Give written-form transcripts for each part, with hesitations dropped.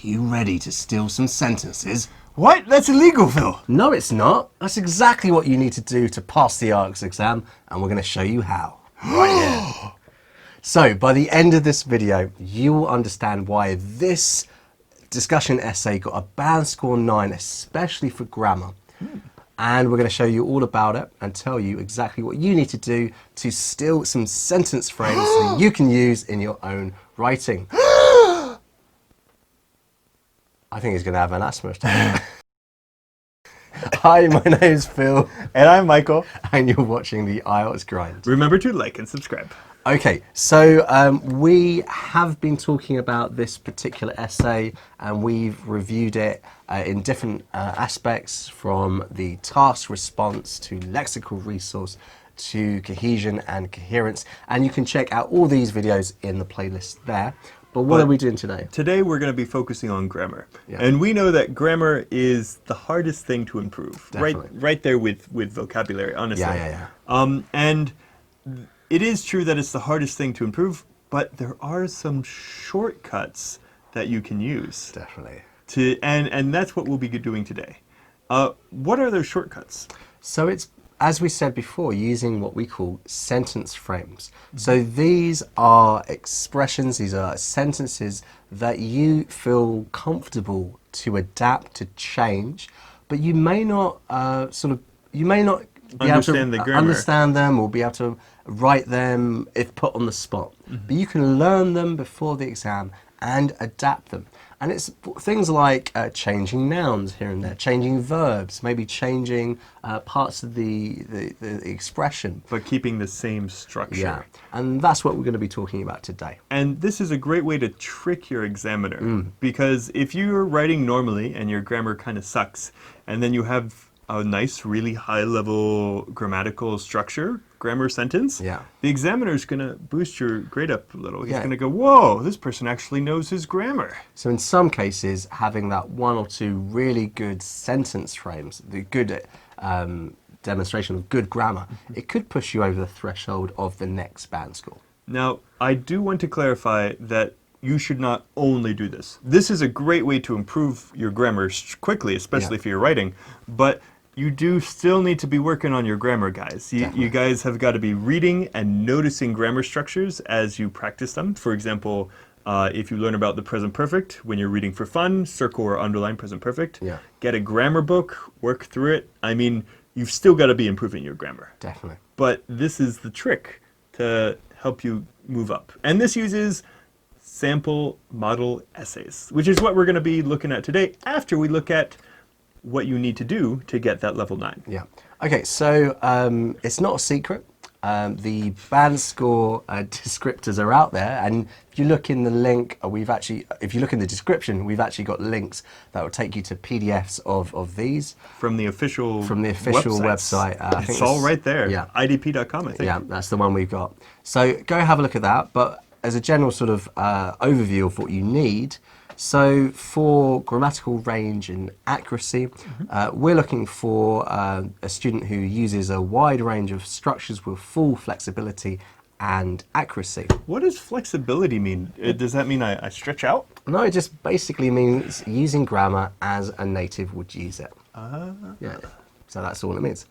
you ready to steal some sentences? What? That's illegal, Phil. No, it's not. That's exactly what you need to do to pass the IELTS exam, and we're going to show you how. Right here. So, by the end of this video, you will understand why this discussion essay got a band score 9, especially for grammar. And we're going to show you all about it and tell you exactly what you need to do to steal some sentence frames that you can use in your own writing. I think he's going to have an asthma attack. Hi, my name's Phil. And I'm Michael. And you're watching the IELTS Grind. Remember to like and subscribe. Okay, so we have been talking about this particular essay and we've reviewed it in different aspects, from the task response to lexical resource to cohesion and coherence. And you can check out all these videos in the playlist there. But what are we doing today? Today we're going to be focusing on grammar. Yeah. And we know that grammar is the hardest thing to improve. Definitely. Right there with vocabulary, honestly. Yeah. And it is true that it's the hardest thing to improve, but there are some shortcuts that you can use. Definitely. And that's what we'll be doing today. What are those shortcuts? So it's, as we said before, using what we call sentence frames. So these are expressions, these are sentences that you feel comfortable to adapt, to change, but you may not be able to understand them or be able to write them if put on the spot. But you can learn them before the exam and adapt them. And it's things like changing nouns here and there, changing verbs, maybe changing parts of the expression. But keeping the same structure. Yeah, and that's what we're going to be talking about today. And this is a great way to trick your examiner, because if you're writing normally and your grammar kind of sucks, and then you have a nice, really high-level grammatical structure, grammar sentence, the examiner is going to boost your grade up a little. He's going to go, whoa, this person actually knows his grammar. So in some cases, having that one or two really good sentence frames, the good demonstration of good grammar, it could push you over the threshold of the next band score. Now, I do want to clarify that you should not only do this. This is a great way to improve your grammar quickly, especially if you're writing, but you do still need to be working on your grammar, guys. You guys have got to be reading and noticing grammar structures as you practice them. For example, if you learn about the present perfect, when you're reading for fun, circle or underline present perfect. Get a grammar book, work through it. I mean, you've still got to be improving your grammar. Definitely. But this is the trick to help you move up. And this uses sample model essays, which is what we're going to be looking at today after we look at what you need to do to get that level 9. Yeah. Okay, so it's not a secret. The band score descriptors are out there, and if you look in the link, if you look in the description, we've actually got links that will take you to PDFs of these from the official website. I think it's all right there. Yeah, idp.com, I think. Yeah, that's the one we've got. So go have a look at that. But as a general sort of overview of what you need. So for grammatical range and accuracy, we're looking for a student who uses a wide range of structures with full flexibility and accuracy. What does flexibility mean? Does that mean I stretch out? No, it just basically means using grammar as a native would use it. Yeah, so that's all it means.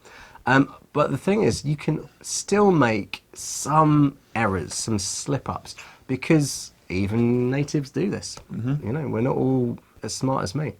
But the thing is, you can still make some errors, some slip-ups, because even natives do this. You know, we're not all as smart as me.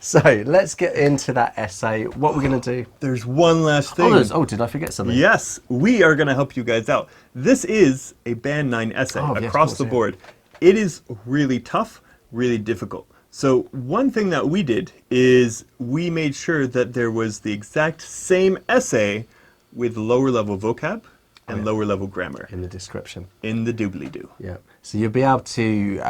So let's get into that essay. What we're going to do. There's one last thing. Oh, did I forget something? Yes, we are going to help you guys out. This is a band 9 essay across the board. It is really tough, really difficult. So one thing that we did is we made sure that there was the exact same essay with lower level vocab and lower level grammar. In the description. In the doobly-doo. Yeah. So you'll be able to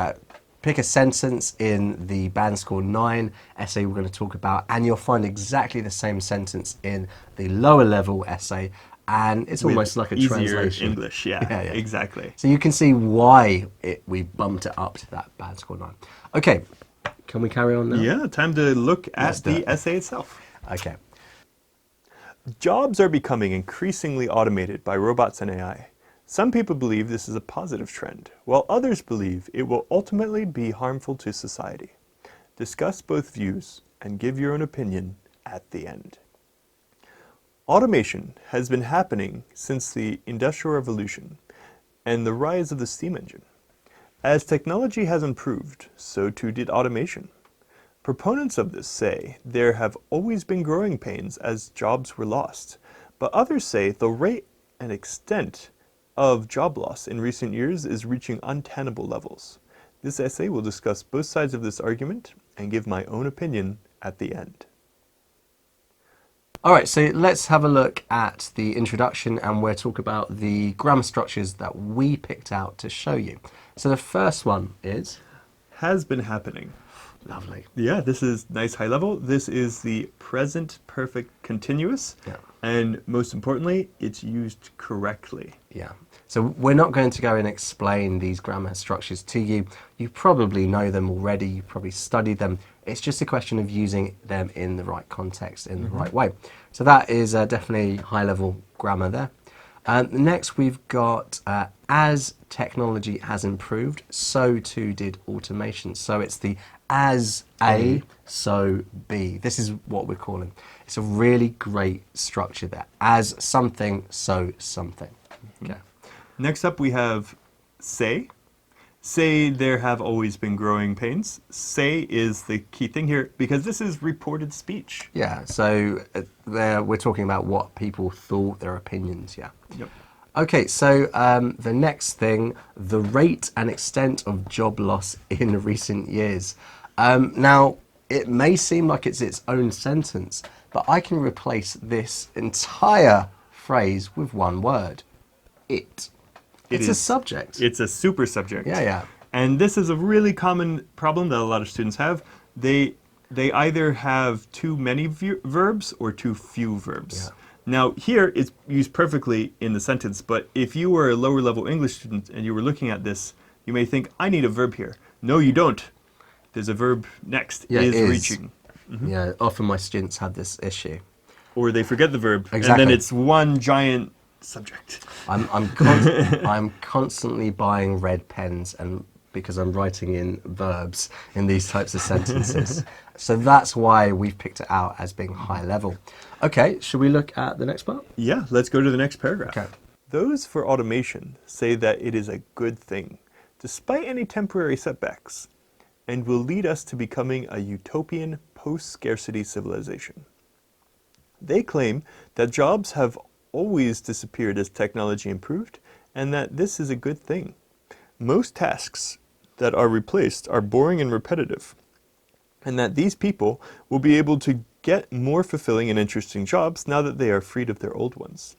pick a sentence in the band score 9 essay we're going to talk about, and you'll find exactly the same sentence in the lower level essay, and it's almost like a translation. English, yeah, exactly. So you can see why we bumped it up to that band score 9. Okay, can we carry on now? Yeah, time to look at the essay itself. Okay. Jobs are becoming increasingly automated by robots and AI. Some people believe this is a positive trend, while others believe it will ultimately be harmful to society. Discuss both views and give your own opinion at the end. Automation has been happening since the Industrial Revolution and the rise of the steam engine. As technology has improved, so too did automation. Proponents of this say there have always been growing pains as jobs were lost, but others say the rate and extent of job loss in recent years is reaching untenable levels. This essay will discuss both sides of this argument and give my own opinion at the end. All right, so let's have a look at the introduction, and we'll talk about the grammar structures that we picked out to show you. So the first one is... Has been happening. Lovely. Yeah, this is nice high level. This is the present perfect continuous. Yeah. And most importantly, it's used correctly. Yeah. So we're not going to go and explain these grammar structures to you. You probably know them already. You probably studied them. It's just a question of using them in the right context, in the right way. So that is definitely high-level grammar there. Next, we've got as technology has improved, so too did automation. So it's the as A, so B. This is what we're calling. It's a really great structure there. As something, so something. Okay. Next up, we have say. Say there have always been growing pains. Say is the key thing here because this is reported speech. Yeah, so there we're talking about what people thought, their opinions, yeah. Yep. Okay, so the next thing, the rate and extent of job loss in recent years. Now, it may seem like it's its own sentence, but I can replace this entire phrase with one word. It. It's a subject. It's a super subject. Yeah, yeah. And this is a really common problem that a lot of students have. They either have too many verbs or too few verbs. Yeah. Now, here it's used perfectly in the sentence, but if you were a lower level English student and you were looking at this, you may think, I need a verb here. No, you don't. There's a verb next, Yeah, is is. reaching. Yeah, often my students have this issue. Or they forget the verb, Exactly. and then it's one giant subject. I'm constantly buying red pens and because I'm writing in verbs in these types of sentences. So that's why we've picked it out as being high level. Okay, should we look at the next part? Yeah, let's go to the next paragraph. Okay. Those for automation say that it is a good thing, despite any temporary setbacks, and will lead us to becoming a utopian post-scarcity civilization. They claim that jobs have always disappeared as technology improved, and that this is a good thing. Most tasks that are replaced are boring and repetitive, and that these people will be able to get more fulfilling and interesting jobs now that they are freed of their old ones.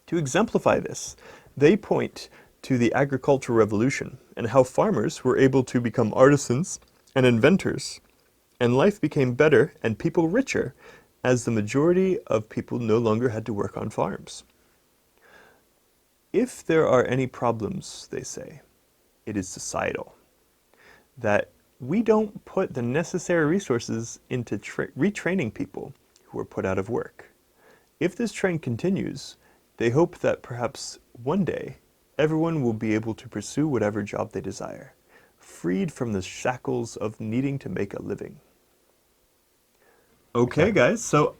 To exemplify this, they point to the agricultural revolution and how farmers were able to become artisans and inventors, and life became better and people richer as the majority of people no longer had to work on farms. If there are any problems, they say, it is societal. That we don't put the necessary resources into retraining people who are put out of work. If this trend continues, they hope that perhaps one day everyone will be able to pursue whatever job they desire, freed from the shackles of needing to make a living. Okay, guys, so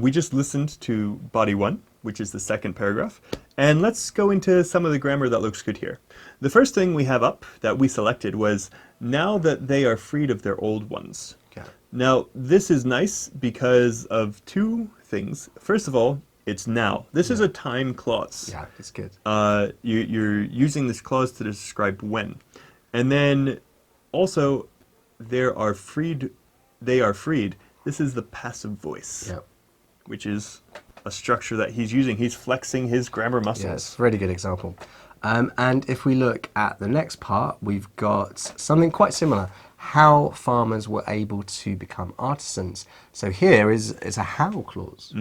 we just listened to Body 1, which is the second paragraph, and let's go into some of the grammar that looks good here. The first thing we have up that we selected was, now that they are freed of their old ones. Okay. Now, this is nice because of two things. First of all, it's now. This is a time clause. Yeah, it's good. You're using this clause to describe when. And then also, they are freed. This is the passive voice, which is a structure that he's using. He's flexing his grammar muscles. Yes, really good example. And if we look at the next part, we've got something quite similar. How farmers were able to become artisans. So here is a how clause.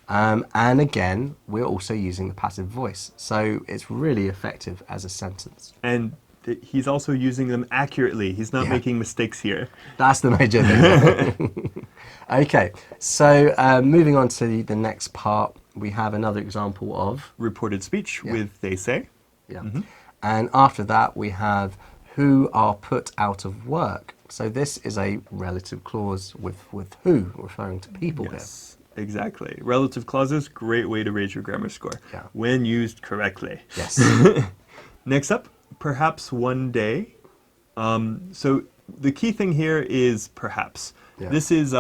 And again, we're also using the passive voice. So it's really effective as a sentence. And he's also using them accurately. He's not making mistakes here. That's the major thing. Okay, so moving on to the next part. we have another example of, Reported speech with they say. yeah. And after that, we have who are put out of work. So this is a relative clause with who, referring to people Yes, exactly. Relative clauses, great way to raise your grammar score Yeah. when used correctly. here. Yes. Next up, perhaps one day. So the key thing here is perhaps. Yeah. This is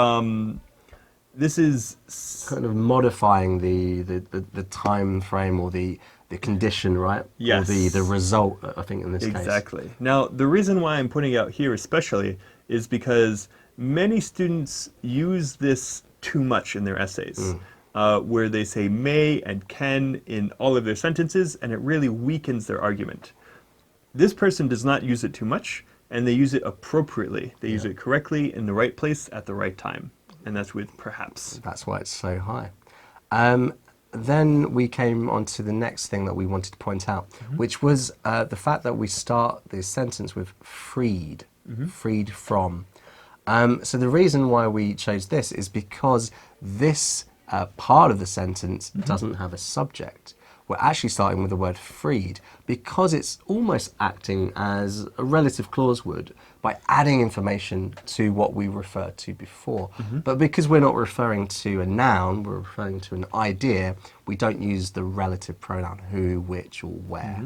Kind of modifying the time frame or the condition, right? Yes. Or the result, I think, in this case. exactly. Now, the reason why I'm putting it out here especially is because many students use this too much in their essays, where they say may and can in all of their sentences, and it really weakens their argument. This person does not use it too much, and they use it appropriately. They use it correctly in the right place at the right time, and that's with perhaps. That's why it's so high. Then we came on to the next thing that we wanted to point out, which was the fact that we start the sentence with freed, freed from. So the reason why we chose this is because this part of the sentence doesn't have a subject. We're actually starting with the word freed because it's almost acting as a relative clause would by adding information to what we referred to before. But because we're not referring to a noun, we're referring to an idea, we don't use the relative pronoun who, which, or where.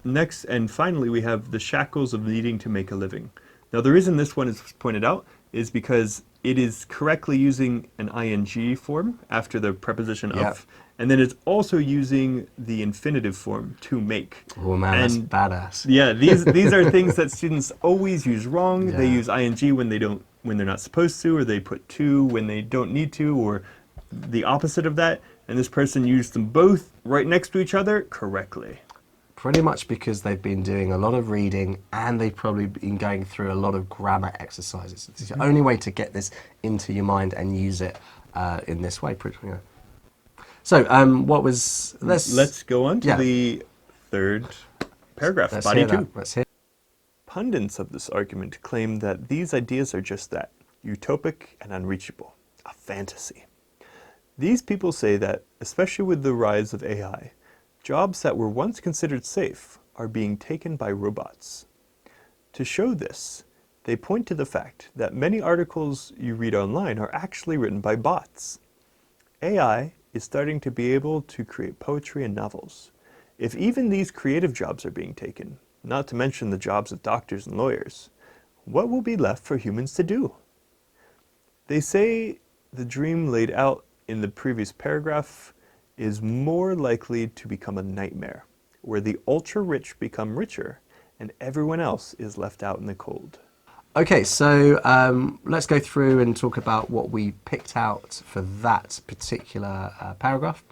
Next, and finally, we have the shackles of needing to make a living. Now, the reason this one is pointed out is because it is correctly using an ing form after the preposition of, and then it's also using the infinitive form to make. Oh man, that's badass. Yeah, these are things that students always use wrong. They Yeah. use ing when they're not supposed to, or they put to when they don't need to, or the opposite of that. And this person used them both right next to each other correctly. Pretty much because they've been doing a lot of reading and they've probably been going through a lot of grammar exercises. It's the only way to get this into your mind and use it in this way. So, what was... Let's go on to the third paragraph, let's body hear that. 2. Let's hear. Pundits of this argument claim that these ideas are just that, utopic and unreachable, a fantasy. These people say that, especially with the rise of AI, jobs that were once considered safe are being taken by robots. To show this, they point to the fact that many articles you read online are actually written by bots. AI is starting to be able to create poetry and novels. If even these creative jobs are being taken, not to mention the jobs of doctors and lawyers, what will be left for humans to do? They say the dream laid out in the previous paragraph is more likely to become a nightmare, where the ultra-rich become richer and everyone else is left out in the cold. Okay, so let's go through and talk about what we picked out for that particular paragraph.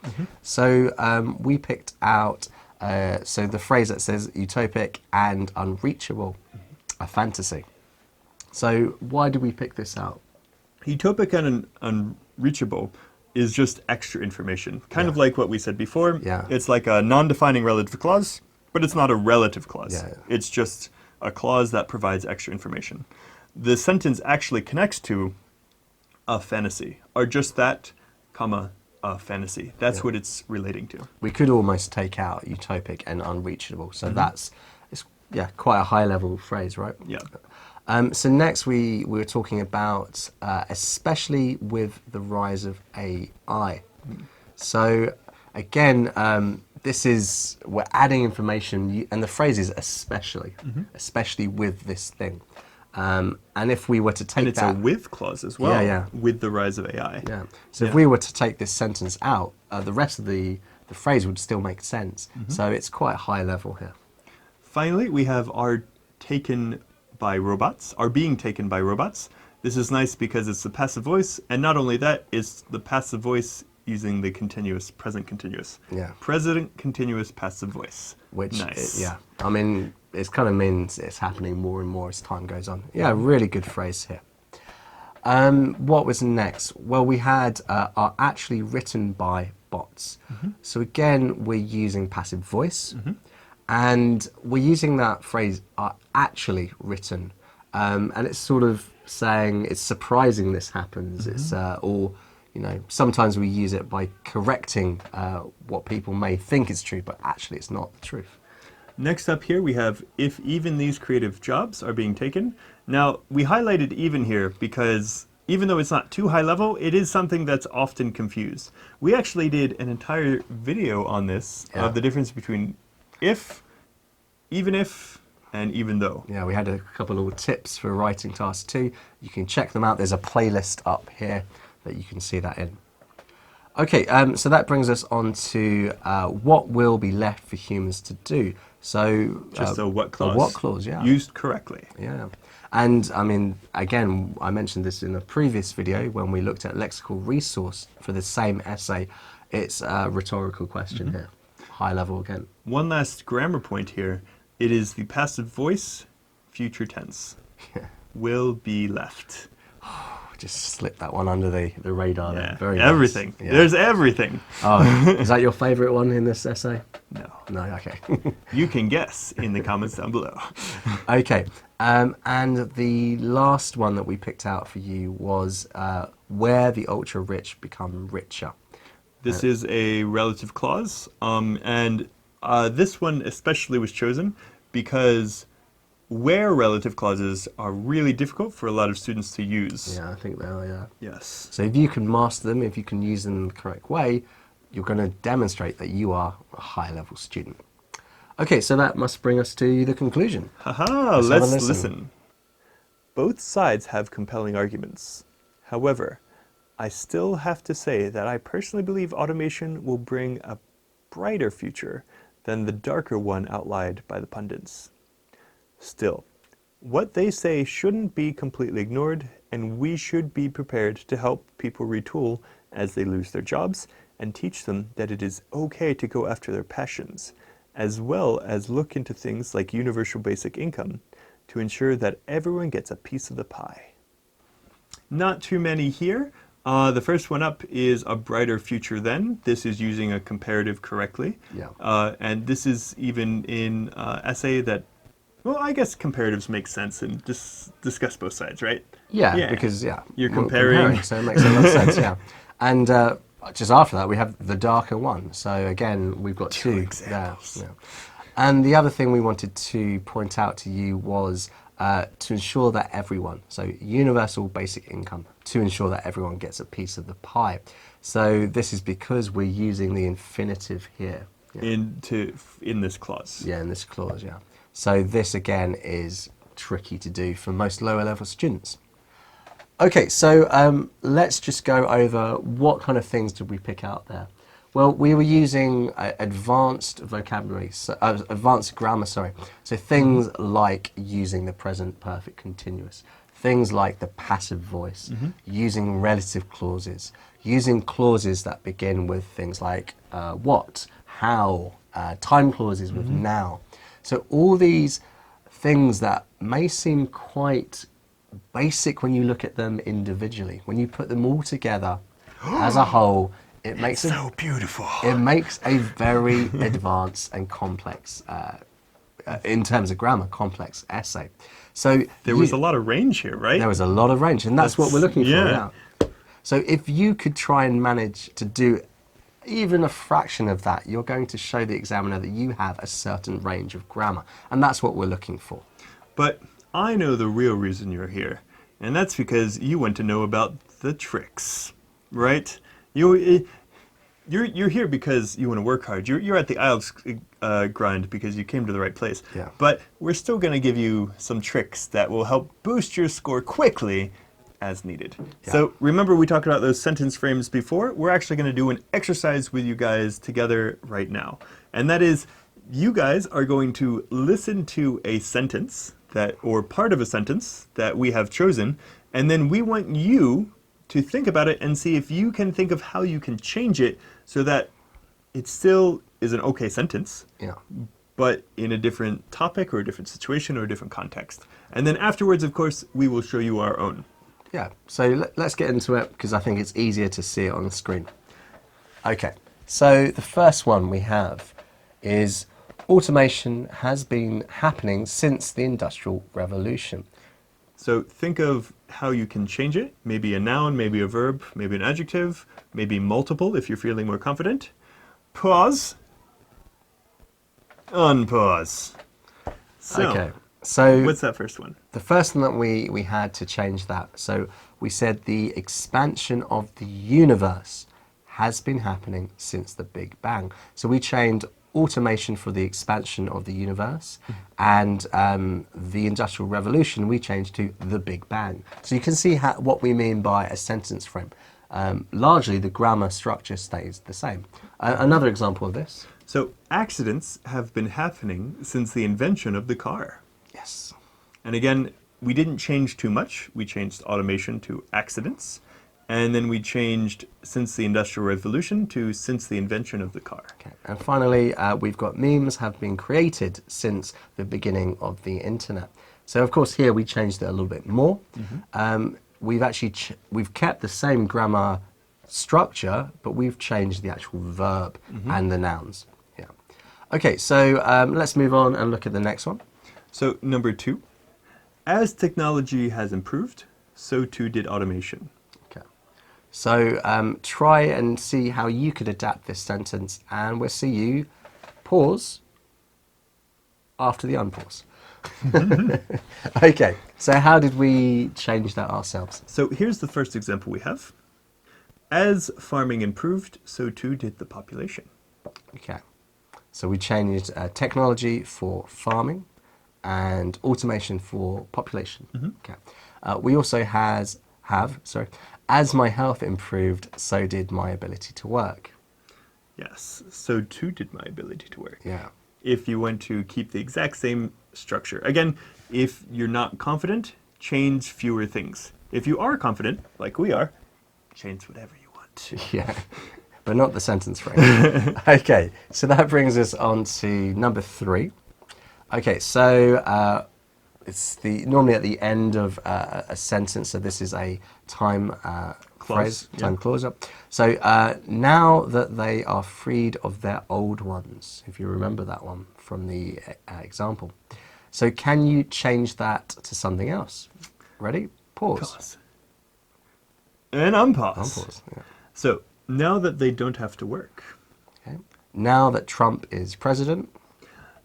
So we picked out so the phrase that says utopic and unreachable, a fantasy. So why did we pick this out? Utopic and unreachable is just extra information, kind of like what we said before. Yeah. It's like a non-defining relative clause, but it's not a relative clause. Yeah. It's just a clause that provides extra information. The sentence actually connects to a fantasy, or just that, comma, a fantasy. That's what it's relating to. We could almost take out utopic and unreachable. So it's quite a high level phrase, right? Yeah. So next we were talking about especially with the rise of AI. So again, we're adding information, and the phrase is especially with this thing. And if we were to take And it's that, a with clause as well, Yeah. with the rise of AI. yeah. So if we were to take this sentence out, the rest of the phrase would still make sense. So it's quite high level here. Finally, we have are taken by robots, are being taken by robots. This is nice because it's the passive voice, and not only that, it's the passive voice using the continuous, present continuous. Yeah. Present continuous passive voice. Which, nice. I mean, it kind of means it's happening more and more as time goes on. Yeah, really good phrase here. What was next? Well, we had are actually written by bots. So again, we're using passive voice, and we're using that phrase are actually written, and it's sort of saying it's surprising this happens. It's or sometimes we use it by correcting what people may think is true, but actually it's not the truth. Next up here we have if even these creative jobs are being taken. Now we highlighted even here because even though it's not too high level, it is something that's often confused. We actually did an entire video on this of the difference between if, even if, and even though. Yeah, we had a couple of tips for writing task 2. You can check them out. There's a playlist up here that you can see that in. Okay, so that brings us on to what will be left for humans to do. So just a what clause. A what clause, yeah. Used correctly. Yeah. And I mean, again, I mentioned this in a previous video when we looked at lexical resource for the same essay. It's a rhetorical question here, high level again. One last grammar point here. It is the passive voice, future tense. Will be left. Just slip that one under the radar there. Very everything. Nice. Yeah. There's everything. Oh, is that your favorite one in this essay? No. No, okay. You can guess in the comments down below. Okay, and the last one that we picked out for you was where the ultra-rich become richer. This is a relative clause, and this one especially was chosen because where relative clauses are really difficult for a lot of students to use. Yeah, I think they are, yeah. Yes. So if you can master them, if you can use them the correct way, you're going to demonstrate that you are a high-level student. Okay, so that must bring us to the conclusion. Haha, let's listen. Both sides have compelling arguments. However, I still have to say that I personally believe automation will bring a brighter future than the darker one outlined by the pundits. Still, what they say shouldn't be completely ignored, and we should be prepared to help people retool as they lose their jobs and teach them that it is okay to go after their passions, as well as look into things like universal basic income to ensure that everyone gets a piece of the pie. Not too many here. The first one up is a brighter future than. This is using a comparative correctly. Yeah. And this is even in essay that, well, I guess comparatives make sense and discuss both sides, right? Yeah, because, you're comparing. So it makes a lot of sense, yeah. And just after that, we have the darker one. So again, we've got two examples. there. Yeah. And the other thing we wanted to point out to you was to ensure that everyone, so universal basic income, to ensure that everyone gets a piece of the pie. So this is because we're using the infinitive here. Yeah. In this clause. Yeah, in this clause, yeah. So this again is tricky to do for most lower level students. Okay, so let's just go over what kind of things did we pick out there. Well, we were using advanced vocabulary, advanced grammar, sorry. So things like using the present perfect continuous, things like the passive voice, using relative clauses, using clauses that begin with things like what, how, time clauses with now. So all these things that may seem quite basic when you look at them individually, when you put them all together as a whole, it makes so beautiful. It makes a very advanced and complex, in terms of grammar, complex essay. So there was a lot of range here, right? There was a lot of range, and that's what we're looking for. Yeah. So if you could try and manage to do even a fraction of that, you're going to show the examiner that you have a certain range of grammar, and that's what we're looking for. But I know the real reason you're here, and that's because you want to know about the tricks, right? You're here because you want to work hard. You're at the IELTS Grind because you came to the right place. Yeah. But we're still going to give you some tricks that will help boost your score quickly as needed. Yeah. So remember we talked about those sentence frames before? We're actually going to do an exercise with you guys together right now. And that is, you guys are going to listen to a sentence or part of a sentence that we have chosen, and then we want you to think about it and see if you can think of how you can change it so that it still is an okay sentence, but in a different topic or a different situation or a different context. And then afterwards, of course, we will show you our own. Yeah, so let's get into it because I think it's easier to see it on the screen. Okay, so the first one we have is automation has been happening since the Industrial Revolution. So think of how you can change it. Maybe a noun, maybe a verb, maybe an adjective, maybe multiple if you're feeling more confident. Pause. Unpause. So, Okay. So what's that first one? the first one that we had to change that. So we said the expansion of the universe has been happening since the Big Bang. So we changed automation for the expansion of the universe, and the Industrial Revolution we changed to the Big Bang. So you can see what we mean by a sentence frame. Largely the grammar structure stays the same. Another example of this. So accidents have been happening since the invention of the car. Yes. And again, we didn't change too much. We changed automation to accidents. And then we changed since the Industrial Revolution to since the invention of the car. Okay. And finally, we've got memes have been created since the beginning of the internet. So of course here we changed it a little bit more. We've actually we've kept the same grammar structure, but we've changed the actual verb and the nouns. Yeah. Okay, so let's move on and look at the next one. So number 2, as technology has improved, so too did automation. Okay. So try and see how you could adapt this sentence, and we'll see you pause after the unpause. Okay, so how did we change that ourselves? So here's the first example we have. As farming improved, so too did the population. Okay, so we changed technology for farming and automation for population. Okay. We also have, as my health improved, so did my ability to work. Yes, so too did my ability to work. Yeah. If you want to keep the exact same structure. Again, if you're not confident, change fewer things. If you are confident, like we are, change whatever you want. Yeah, but not the sentence frame. Okay, so that brings us on to number 3. Okay, so it's normally at the end of a sentence, so this is a time phrase, time clause. So now that they are freed of their old ones, if you remember that one from the example. So can you change that to something else? Ready? Pause. And unpause. Unpause, yeah. So now that they don't have to work. Okay. Now that Trump is president.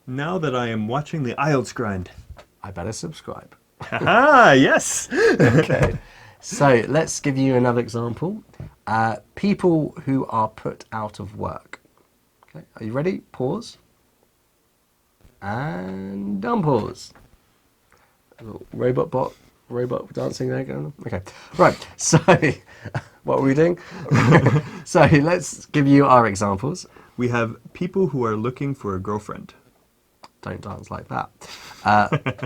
Now that I am watching the IELTS Grind. I better subscribe. Ah, yes. Okay. So let's give you another example. People who are put out of work. Okay. Are you ready? Pause. And unpause. Robot dancing there going on. Okay. Right. So what are we doing? So let's give you our examples. We have people who are looking for a girlfriend. Don't dance like that.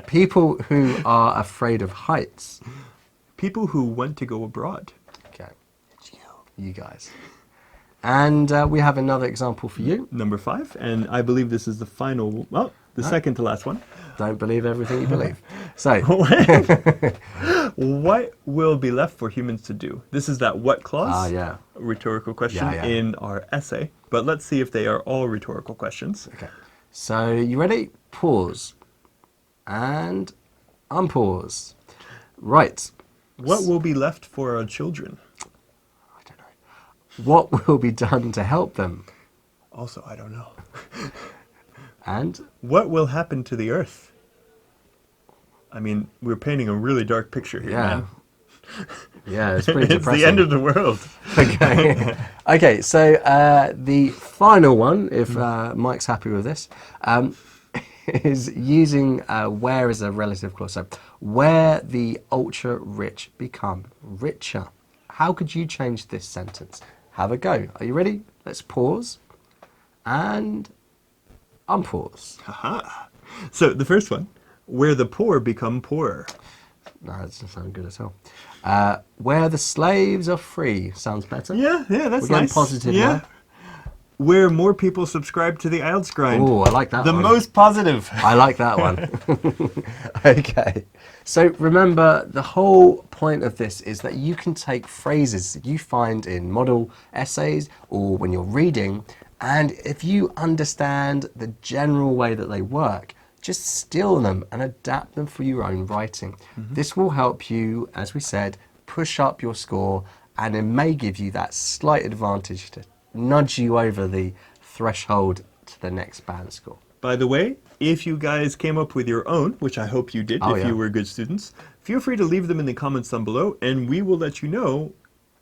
People who are afraid of heights. People who want to go abroad. Okay. You guys. And we have another example for you. Number 5, and I believe this is the final, well, the second to last one. Don't believe everything you believe. So, what will be left for humans to do? This is that what clause? yeah. Rhetorical question Yeah. in our essay. But let's see if they are all rhetorical questions. Okay. So, you ready? Pause. And unpause. Right. What will be left for our children? I don't know. What will be done to help them? Also, I don't know. And? What will happen to the earth? I mean, we're painting a really dark picture here, man. Yeah, it's pretty It's depressing. the end of the world. Okay. Okay, so the final one, if Mike's happy with this, is using where as a relative clause. So, where the ultra-rich become richer. How could you change this sentence? Have a go. Are you ready? Let's pause and unpause. Aha. So, the first one, where the poor become poorer. No, that doesn't sound good at all. Where the slaves are free. Sounds better. Yeah, that's We're getting nice. positive yeah. now. Where more people subscribe to the IELTS Grind. Oh, I like that The one. most positive. I like that one. Okay. So remember, the whole point of this is that you can take phrases that you find in model essays or when you're reading, and if you understand the general way that they work, just steal them and adapt them for your own writing. This will help you, as we said, push up your score, and it may give you that slight advantage to nudge you over the threshold to the next band score. By the way, if you guys came up with your own, which I hope you did if you were good students, feel free to leave them in the comments down below, and we will let you know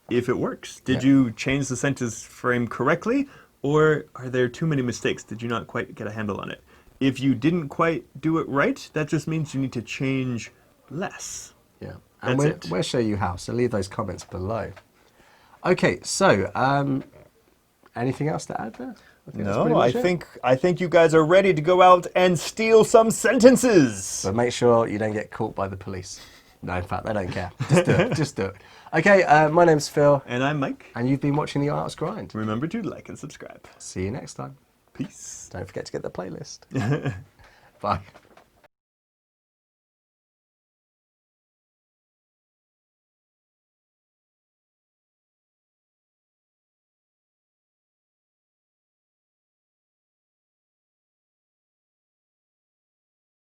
if it works. Did you change the sentence frame correctly, or are there too many mistakes? Did you not quite get a handle on it? If you didn't quite do it right, that just means you need to change less. Yeah, and we'll show you how, so leave those comments below. Okay, so anything else to add there? No, I think you guys are ready to go out and steal some sentences. But make sure you don't get caught by the police. No, in fact, they don't care. Just do it. Just do it. Okay, my name's Phil. And I'm Mike. And you've been watching the IELTS Grind. Remember to like and subscribe. See you next time. Peace. Don't forget to get the playlist. Bye.